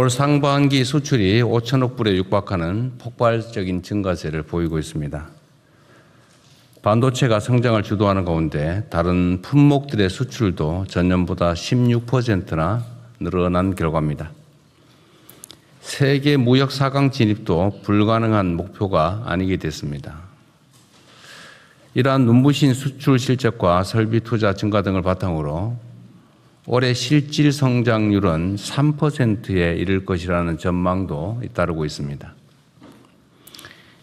올 상반기 수출이 5천억 불에 육박하는 폭발적인 증가세를 보이고 있습니다. 반도체가 성장을 주도하는 가운데 다른 품목들의 수출도 전년보다 16%나 늘어난 결과입니다. 세계 무역 4강 진입도 불가능한 목표가 아니게 됐습니다. 이러한 눈부신 수출 실적과 설비 투자 증가 등을 바탕으로 올해 실질 성장률은 3%에 이를 것이라는 전망도 잇따르고 있습니다.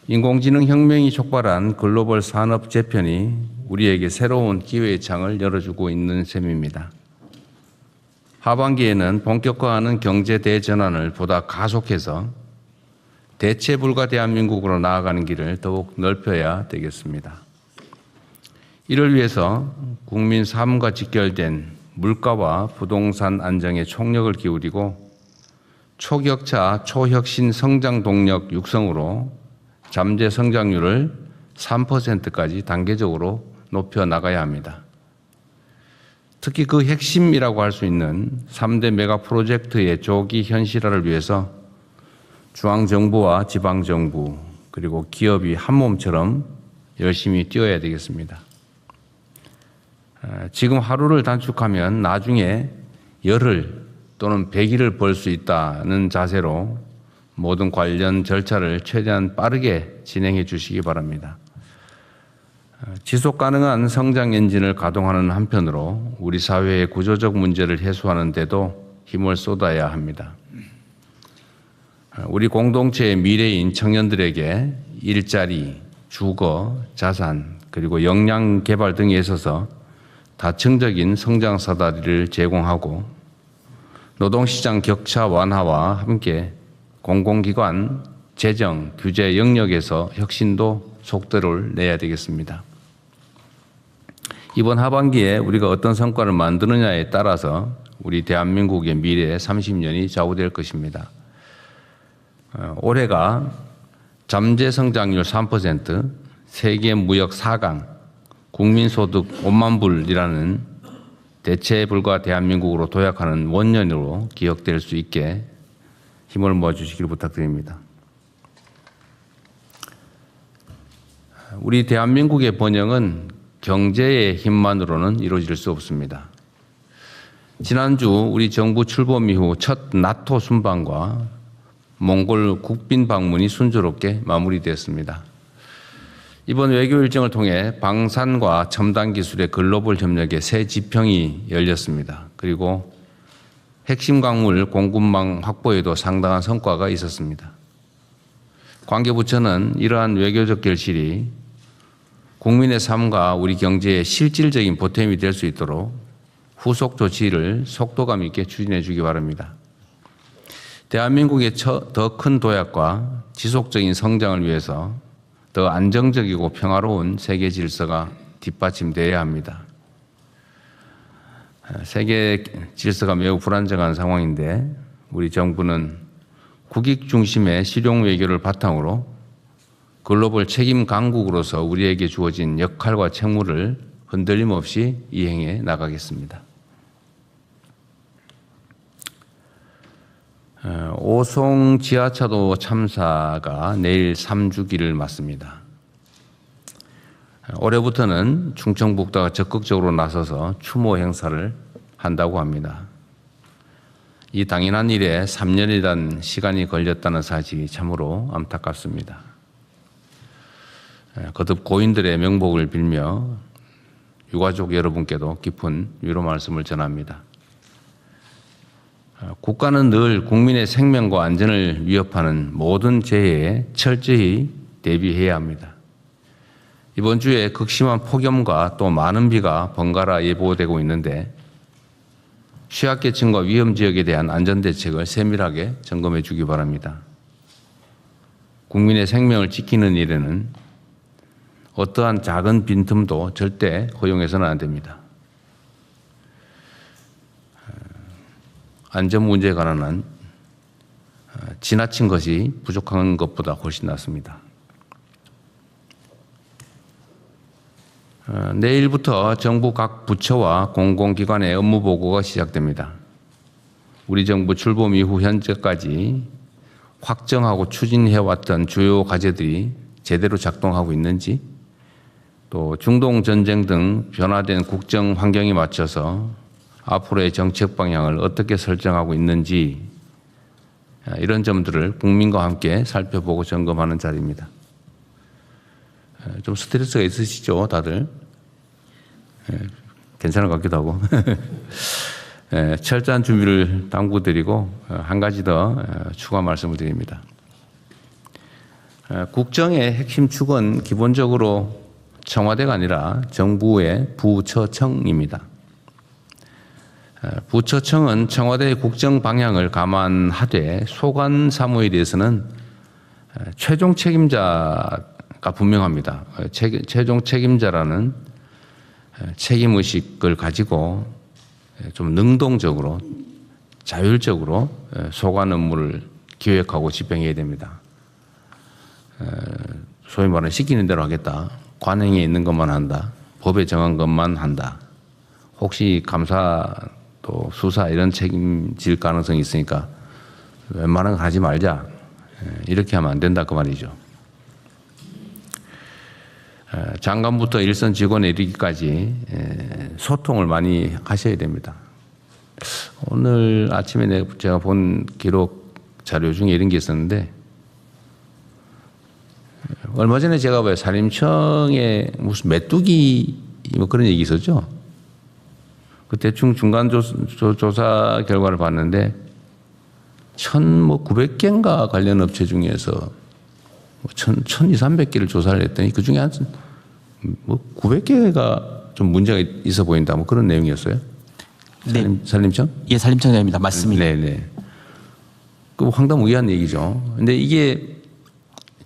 인공지능 혁명이 촉발한 글로벌 산업 재편이 우리에게 새로운 기회의 창을 열어주고 있는 셈입니다. 하반기에는 본격화하는 경제 대전환을 보다 가속해서 대체 불가 대한민국으로 나아가는 길을 더욱 넓혀야 되겠습니다. 이를 위해서 국민 삶과 직결된 물가와 부동산 안정에 총력을 기울이고 초격차 초혁신 성장 동력 육성으로 잠재 성장률을 3%까지 단계적으로 높여 나가야 합니다. 특히 그 핵심이라고 할 수 있는 3대 메가 프로젝트의 조기 현실화를 위해서 중앙정부와 지방정부 그리고 기업이 한몸처럼 열심히 뛰어야 되겠습니다. 지금 하루를 단축하면 나중에 열흘 또는 100일을 벌 수 있다는 자세로 모든 관련 절차를 최대한 빠르게 진행해 주시기 바랍니다. 지속 가능한 성장 엔진을 가동하는 한편으로 우리 사회의 구조적 문제를 해소하는 데도 힘을 쏟아야 합니다. 우리 공동체의 미래인 청년들에게 일자리, 주거, 자산, 그리고 역량 개발 등에 있어서 다층적인 성장 사다리를 제공하고 노동시장 격차 완화와 함께 공공기관, 재정, 규제 영역에서 혁신도 속도를 내야 되겠습니다. 이번 하반기에 우리가 어떤 성과를 만드느냐에 따라서 우리 대한민국의 미래 30년이 좌우될 것입니다. 올해가 잠재 성장률 3%, 세계 무역 4강, 국민소득 5만 불이라는 대체 불가 대한민국으로 도약하는 원년으로 기억될 수 있게 힘을 모아주시길 부탁드립니다. 우리 대한민국의 번영은 경제의 힘만으로는 이루어질 수 없습니다. 지난주 우리 정부 출범 이후 첫 나토 순방과 몽골 국빈 방문이 순조롭게 마무리되었습니다. 이번 외교 일정을 통해 방산과 첨단 기술의 글로벌 협력의 새 지평이 열렸습니다. 그리고 핵심 광물 공급망 확보에도 상당한 성과가 있었습니다. 관계부처는 이러한 외교적 결실이 국민의 삶과 우리 경제에 실질적인 보탬이 될 수 있도록 후속 조치를 속도감 있게 추진해 주기 바랍니다. 대한민국의 더 큰 도약과 지속적인 성장을 위해서 더 안정적이고 평화로운 세계 질서가 뒷받침되어야 합니다. 세계 질서가 매우 불안정한 상황인데 우리 정부는 국익 중심의 실용 외교를 바탕으로 글로벌 책임 강국으로서 우리에게 주어진 역할과 책무를 흔들림 없이 이행해 나가겠습니다. 오송 지하차도 참사가 내일 3주기를 맞습니다. 올해부터는 충청북도가 적극적으로 나서서 추모 행사를 한다고 합니다. 이 당연한 일에 3년이란 시간이 걸렸다는 사실이 참으로 안타깝습니다. 거듭 고인들의 명복을 빌며 유가족 여러분께도 깊은 위로 말씀을 전합니다. 국가는 늘 국민의 생명과 안전을 위협하는 모든 재해에 철저히 대비해야 합니다. 이번 주에 극심한 폭염과 또 많은 비가 번갈아 예보되고 있는데 취약계층과 위험지역에 대한 안전대책을 세밀하게 점검해 주기 바랍니다. 국민의 생명을 지키는 일에는 어떠한 작은 빈틈도 절대 허용해서는 안 됩니다. 안전 문제에 관한 지나친 것이 부족한 것보다 훨씬 낫습니다. 내일부터 정부 각 부처와 공공기관의 업무 보고가 시작됩니다. 우리 정부 출범 이후 현재까지 확정하고 추진해왔던 주요 과제들이 제대로 작동하고 있는지, 또 중동 전쟁 등 변화된 국정 환경에 맞춰서 앞으로의 정책 방향을 어떻게 설정하고 있는지, 이런 점들을 국민과 함께 살펴보고 점검하는 자리입니다. 좀 스트레스가 있으시죠, 다들? 괜찮을 것 같기도 하고. 철저한 준비를 당부드리고 한 가지 더 추가 말씀을 드립니다. 국정의 핵심 축은 기본적으로 청와대가 아니라 정부의 부처청입니다. 부처청은 청와대의 국정 방향을 감안하되 소관 사무에 대해서는 최종 책임자가 분명합니다. 최종 책임자라는 책임의식을 가지고 좀 능동적으로 자율적으로 소관 업무를 기획하고 집행해야 됩니다. 소위 말하는 시키는 대로 하겠다. 관행에 있는 것만 한다. 법에 정한 것만 한다. 혹시 감사 또 수사 이런 책임질 가능성이 있으니까 웬만한 거 하지 말자. 이렇게 하면 안 된다 그 말이죠. 장관부터 일선 직원에 이르기까지 소통을 많이 하셔야 됩니다. 오늘 아침에 제가 본 기록 자료 중에 이런 게 있었는데, 얼마 전에 제가 왜 산림청에 무슨 메뚜기 뭐 그런 얘기 있었죠? 그 대충 중간 조사 결과를 봤는데 900개인가 관련 업체 중에서 1,200~1,300개를 조사를 했더니 그 중에 한 900개가 좀 문제가 있어 보인다. 뭐 그런 내용이었어요. 네. 산림청? 예, 산림청장입니다. 맞습니다. 네네. 그 황당무계한 얘기죠. 근데 이게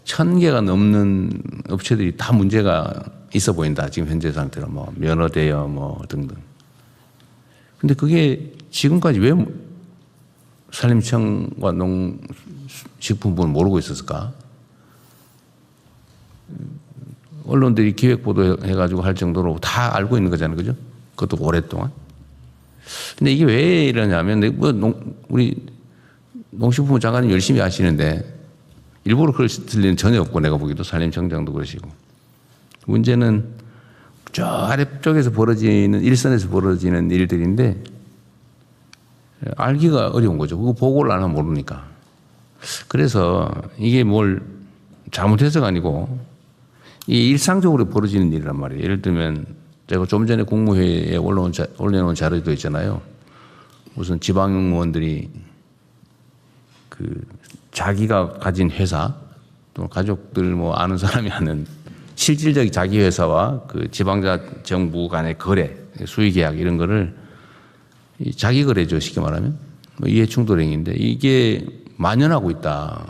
1,000개가 넘는 업체들이 다 문제가 있어 보인다. 지금 현재 상태로 뭐 면허 대여 뭐 등등. 근데 그게 지금까지 왜 산림청과 농식품부는 모르고 있었을까? 언론들이 기획 보도해가지고 할 정도로 다 알고 있는 거잖아요. 그죠? 그것도 오랫동안. 근데 이게 왜 이러냐면, 우리 농식품부 장관이 열심히 하시는데, 일부러 그럴 리는 전혀 없고, 내가 보기도 산림청장도 그러시고. 문제는 저 아래쪽에서 벌어지는, 일선에서 벌어지는 일들인데, 알기가 어려운 거죠. 그거 보고를 안 하면 모르니까. 그래서 이게 뭘 잘못해서가 아니고, 이 일상적으로 벌어지는 일이란 말이에요. 예를 들면 제가 좀 전에 국무회의에 올려놓은 자료도 있잖아요. 무슨 지방의원들이 그 자기가 가진 회사 또 가족들 뭐 아는 사람이 하는 실질적인 자기 회사와 그 지방자 정부 간의 거래, 수의계약 이런 거를 자기 거래죠. 쉽게 말하면 뭐 이해충돌행위인데 이게 만연하고 있다.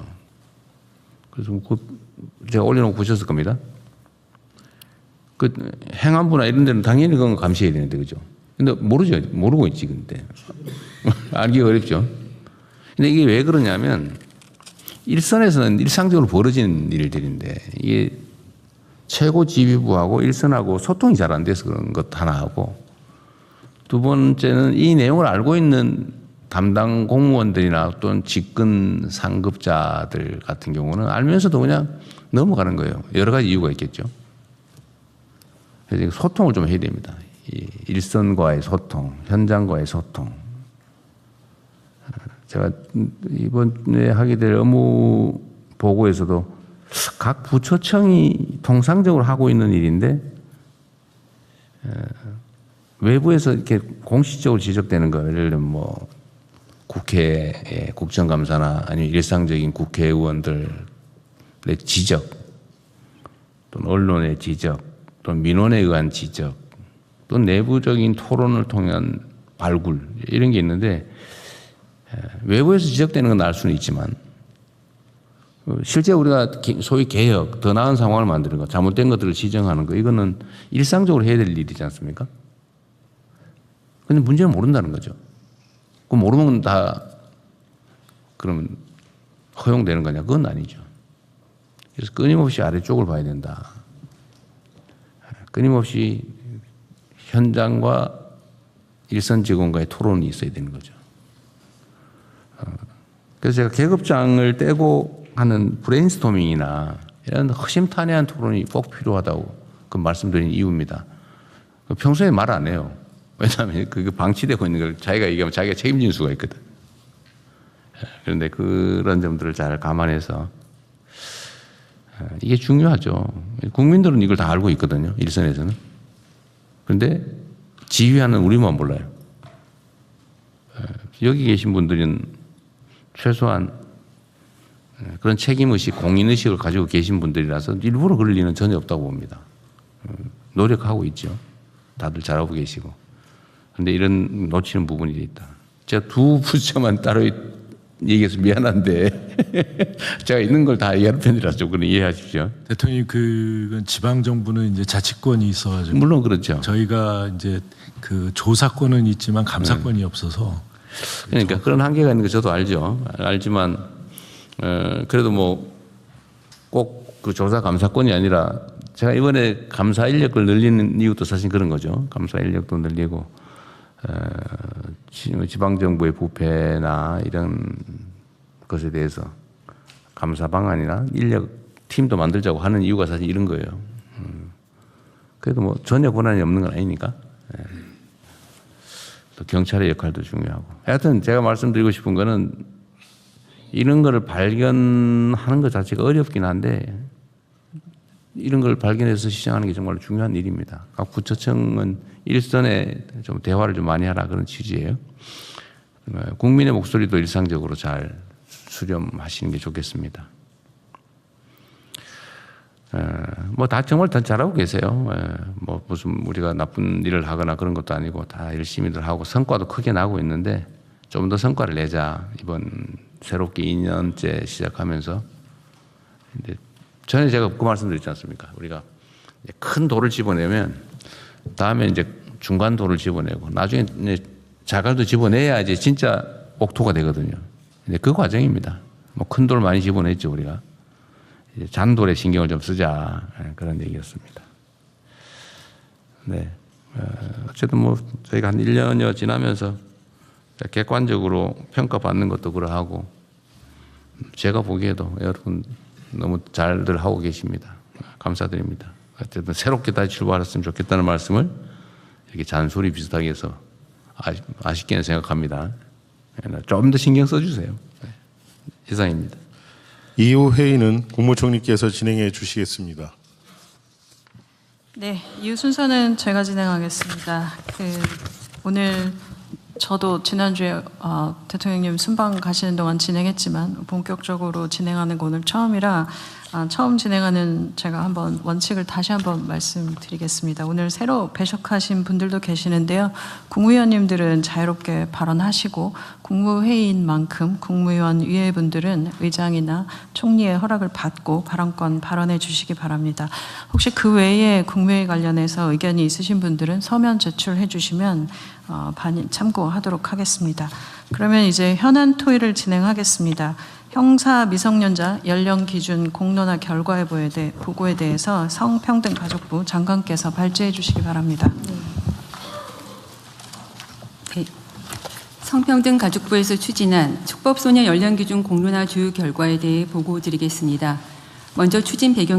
그래서 제가 올려놓고 보셨을 겁니다. 그 행안부나 이런 데는 당연히 그건 감시해야 되는데, 그죠? 근데 모르죠. 모르고 있지, 근데. 알기가 어렵죠. 근데 이게 왜 그러냐면, 일선에서는 일상적으로 벌어지는 일들인데, 이게 최고 지휘부하고 일선하고 소통이 잘 안 돼서 그런 것 하나 하고, 두 번째는 이 내용을 알고 있는 담당 공무원들이나 또는 직근 상급자들 같은 경우는 알면서도 그냥 넘어가는 거예요. 여러 가지 이유가 있겠죠. 그래서 소통을 좀 해야 됩니다. 일선과의 소통, 현장과의 소통. 제가 이번에 하게 될 업무 보고에서도 각 부처청이 통상적으로 하고 있는 일인데 외부에서 이렇게 공식적으로 지적되는 거, 예를 들면 뭐 국회의 국정감사나 아니면 일상적인 국회의원들의 지적, 또는 언론의 지적, 또 민원에 의한 지적, 또 내부적인 토론을 통한 발굴 이런 게 있는데 외부에서 지적되는 건 알 수는 있지만 실제 우리가 소위 개혁, 더 나은 상황을 만드는 것, 잘못된 것들을 지적하는 거 이거는 일상적으로 해야 될 일이지 않습니까? 근데 문제는 모른다는 거죠. 그럼 모르면 다 그러면 허용되는 거냐? 그건 아니죠. 그래서 끊임없이 아래쪽을 봐야 된다. 끊임없이 현장과 일선 직원과의 토론이 있어야 되는 거죠. 그래서 제가 계급장을 떼고 하는 브레인스토밍이나 이런 허심탄회한 토론이 꼭 필요하다고 그 말씀드린 이유입니다. 평소에 말 안 해요. 왜냐하면 그게 방치되고 있는 걸 자기가 얘기하면 자기가 책임질 수가 있거든. 그런데 그런 점들을 잘 감안해서 이게 중요하죠. 국민들은 이걸 다 알고 있거든요. 일선에서는. 그런데 지휘하는 우리만 몰라요. 여기 계신 분들은 최소한 그런 책임의식, 공인의식을 가지고 계신 분들이라서 일부러 그럴 리는 전혀 없다고 봅니다. 노력하고 있죠. 다들 잘하고 계시고. 그런데 이런 놓치는 부분이 있다. 제가 두 부처만 따로 얘기해서 미안한데 제가 있는 걸 다 얘기하는 편이라서 조금 이해하십시오. 대통령님, 그건 지방 정부는 이제 자치권이 있어가지고 물론 그렇죠. 저희가 이제 그 조사권은 있지만 감사권이 없어서 그러니까 그런 한계가 있는 거 저도 알죠. 알지만 그래도 뭐 꼭 그 조사 감사권이 아니라 제가 이번에 감사 인력을 늘리는 이유도 사실 그런 거죠. 감사 인력도 늘리고 지방 정부의 부패나 이런 것에 대해서 감사 방안이나 인력 팀도 만들자고 하는 이유가 사실 이런 거예요. 그래도 뭐 전혀 권한이 없는 건 아니니까. 또 경찰의 역할도 중요하고. 하여튼 제가 말씀드리고 싶은 거는 이런 거를 발견하는 것 자체가 어렵긴 한데 이런 걸 발견해서 시정하는 게 정말 중요한 일입니다. 각 부처청은 일선에 좀 대화를 좀 많이 하라 그런 취지예요. 국민의 목소리도 일상적으로 잘 수렴하시는 게 좋겠습니다. 뭐 다 정말 다 잘하고 계세요. 뭐 무슨 우리가 나쁜 일을 하거나 그런 것도 아니고 다 열심히들 하고 성과도 크게 나고 있는데 좀 더 성과를 내자. 이번 새롭게 2년째 시작하면서 전에 제가 그 말씀드렸지 않습니까? 우리가 큰 돌을 집어내면 다음에 이제 중간 돌을 집어내고 나중에 이제 자갈도 집어내야 이제 진짜 옥토가 되거든요. 근데 그 과정입니다. 뭐 큰 돌 많이 집어냈죠 우리가. 이제 잔돌에 신경을 좀 쓰자 그런 얘기였습니다. 네, 어쨌든 뭐 저희가 한 1년여 지나면서 객관적으로 평가받는 것도 그러하고 제가 보기에도 여러분 너무 잘들 하고 계십니다. 감사드립니다. 어쨌든 새롭게 다시 출발했으면 좋겠다는 말씀을 이렇게 잔소리 비슷하게 해서 아쉽게는 생각합니다. 좀 더 신경 써주세요. 이상입니다. 이후 회의는 국무총리께서 진행해 주시겠습니다. 네, 이후 순서는 제가 진행하겠습니다. 오늘 저도 지난주에 대통령님 순방 가시는 동안 진행했지만 본격적으로 진행하는 거 오늘 처음이라 처음 진행하는 제가 한번 원칙을 다시 한번 말씀드리겠습니다. 오늘 새로 배석하신 분들도 계시는데요. 국무위원님들은 자유롭게 발언하시고 국무회의인 만큼 국무위원 위회분들은 의장이나 총리의 허락을 받고 발언권 발언해 주시기 바랍니다. 혹시 그 외에 국무회의 관련해서 의견이 있으신 분들은 서면 제출해 주시면 참고하도록 하겠습니다. 그러면 이제 현안 토의를 진행하겠습니다. 형사 미성년자 연령 기준 공론화 결과에 보고에 대해서 성평등가족부 장관께서 발제해 주시기 바랍니다. 네. 성평등가족부에서 추진한 촉법소년 연령 기준 공론화 조율 결과에 대해 보고 드리겠습니다. 먼저 추진 배경